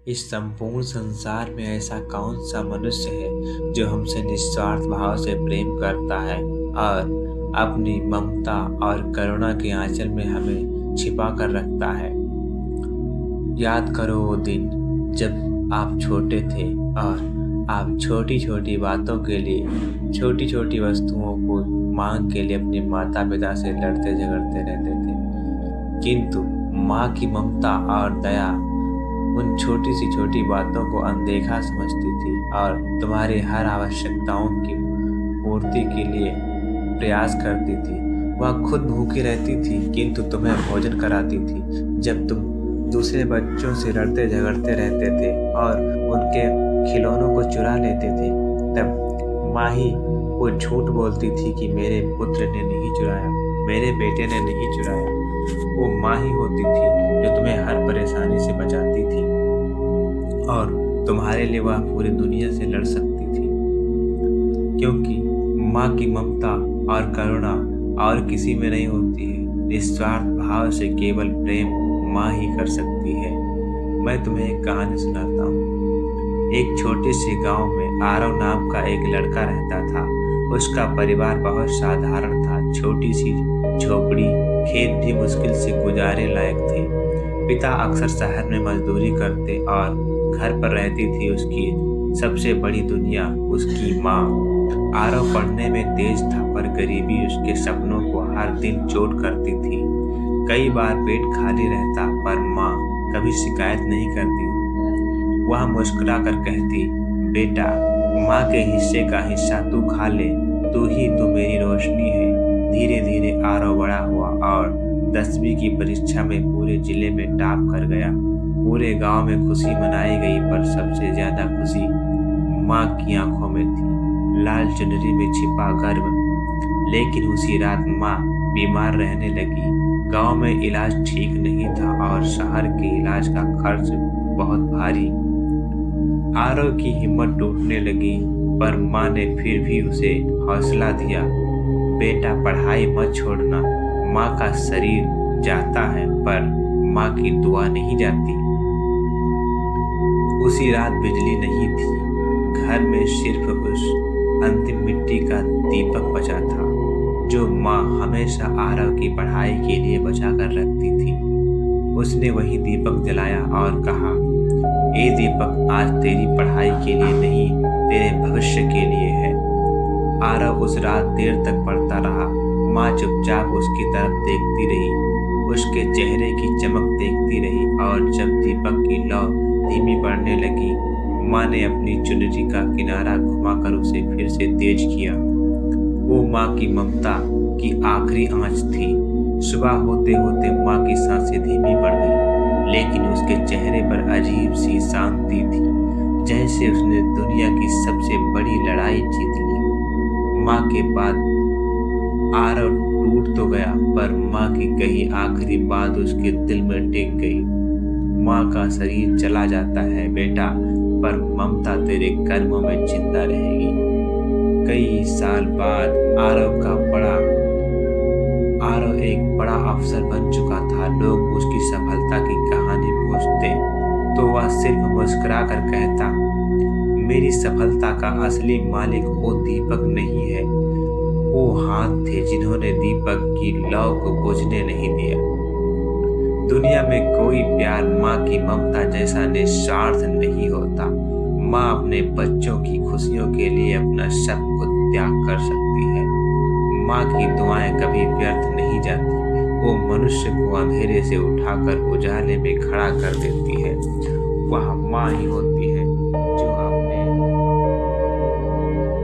इस संपूर्ण संसार में ऐसा कौन सा मनुष्य है जो हमसे निस्वार्थ भाव से प्रेम करता है और अपनी ममता और करुणा के आंचल में हमें छिपा कर रखता है। याद करो वो दिन जब आप छोटे थे और आप छोटी छोटी बातों के लिए, छोटी छोटी वस्तुओं को मांग के लिए अपने माता पिता से लड़ते झगड़ते रहते थे, किंतु माँ की ममता और दया उन छोटी सी छोटी बातों को अनदेखा समझती थी और तुम्हारी हर आवश्यकताओं की पूर्ति के लिए प्रयास करती थी। वह खुद भूखी रहती थी किंतु तुम्हें भोजन कराती थी। जब तुम दूसरे बच्चों से लड़ते झगड़ते रहते थे और उनके खिलौनों को चुरा लेते थे, तब माँ ही वो झूठ बोलती थी कि मेरे पुत्र ने नहीं चुराया, मेरे बेटे ने नहीं चुराया। वो माँ ही होती थी जो तुम्हें हर परेशानी से बचाती थी और तुम्हारे लिए वह पूरी दुनिया से लड़ सकती थी, क्योंकि माँ की ममता और करुणा और किसी में नहीं होती है। निस्वार्थ भाव से केवल प्रेम माँ ही कर सकती है। मैं तुम्हें एक कहानी सुनाता हूँ। एक छोटे से गांव में आरव नाम का एक लड़का रहता था। उसका परिवार बहुत साधारण था। छोटी सी झोपड़ी, खेत भी मुश्किल से गुजारे लायक थे। पिता अक्सर शहर में मजदूरी करते और घर पर रहती थी उसकी सबसे बड़ी दुनिया, उसकी माँ। आरव पढ़ने में तेज था, पर गरीबी उसके सपनों को हर दिन चोट करती थी। कई बार पेट खाली रहता, पर माँ कभी शिकायत नहीं करती। वह मुस्कुरा कर कहती, बेटा, माँ के हिस्से का हिस्सा तू खा ले, तू ही तो मेरी रोशनी है। धीरे धीरे आरव बड़ा हुआ और 10वीं की परीक्षा में पूरे जिले में टॉप कर गया। पूरे गांव में खुशी मनाई गई, पर सबसे ज्यादा खुशी माँ की आंखों में थी। लाल चुनरी में छिपा गर्व। लेकिन उसी रात माँ बीमार रहने लगी। गांव में इलाज ठीक नहीं था और शहर के इलाज का खर्च बहुत भारी। आरव की हिम्मत टूटने लगी, पर माँ ने फिर भी उसे हौसला दिया। बेटा, पढ़ाई मत छोड़ना। माँ का शरीर जाता है, पर माँ की दुआ नहीं जाती। उसी रात बिजली नहीं थी। घर में सिर्फ उस अंतिम मिट्टी का दीपक बचा था जो माँ हमेशा आरव की पढ़ाई के लिए बचा कर रखती थी। उसने वही दीपक जलाया और कहा, ए दीपक, आज तेरी पढ़ाई के लिए नहीं, तेरे भविष्य के लिए है। आरव उस रात देर तक पढ़ता रहा। माँ चुपचाप उसकी तरफ देखती रही, उसके चेहरे की चमक देखती रही, और जब दीपक की लौ धीमी पड़ने लगी, माँ ने अपनी चुनरी का किनारा घुमाकर उसे फिर से तेज किया। वो माँ की ममता की आखिरी आंच थी। सुबह होते होते माँ की सांसें धीमी पड़ गई, लेकिन उसके चेहरे पर अजीब सी शांति थी, जैसे उसने दुनिया की सबसे बड़ी लड़ाई जीत ली। माँ के बाद आरव टूट तो गया, पर माँ की कही आखिरी बात उसके दिल में टिक गई। माँ का शरीर चला जाता है बेटा, पर ममता तेरे कर्मों में जिंदा रहेगी। कई साल बाद आरव एक बड़ा अफसर बन चुका था। लोग उसकी सफलता की कहानी पूछते तो वह सिर्फ मुस्कुरा कर कहता, मेरी सफलता का असली मालिक वो दीपक नहीं है, वो हाथ थे जिन्होंने दीपक की लौ को बुझने नहीं दिया। दुनिया में कोई प्यार माँ की ममता जैसा निस्वार्थ नहीं होता। माँ अपने बच्चों की खुशियों के लिए अपना सब कुछ त्याग कर सकती है। माँ की दुआएं कभी व्यर्थ नहीं जाती। वो मनुष्य को अंधेरे से उठाकर उजाले में खड़ा कर देती है। वह माँ ही होती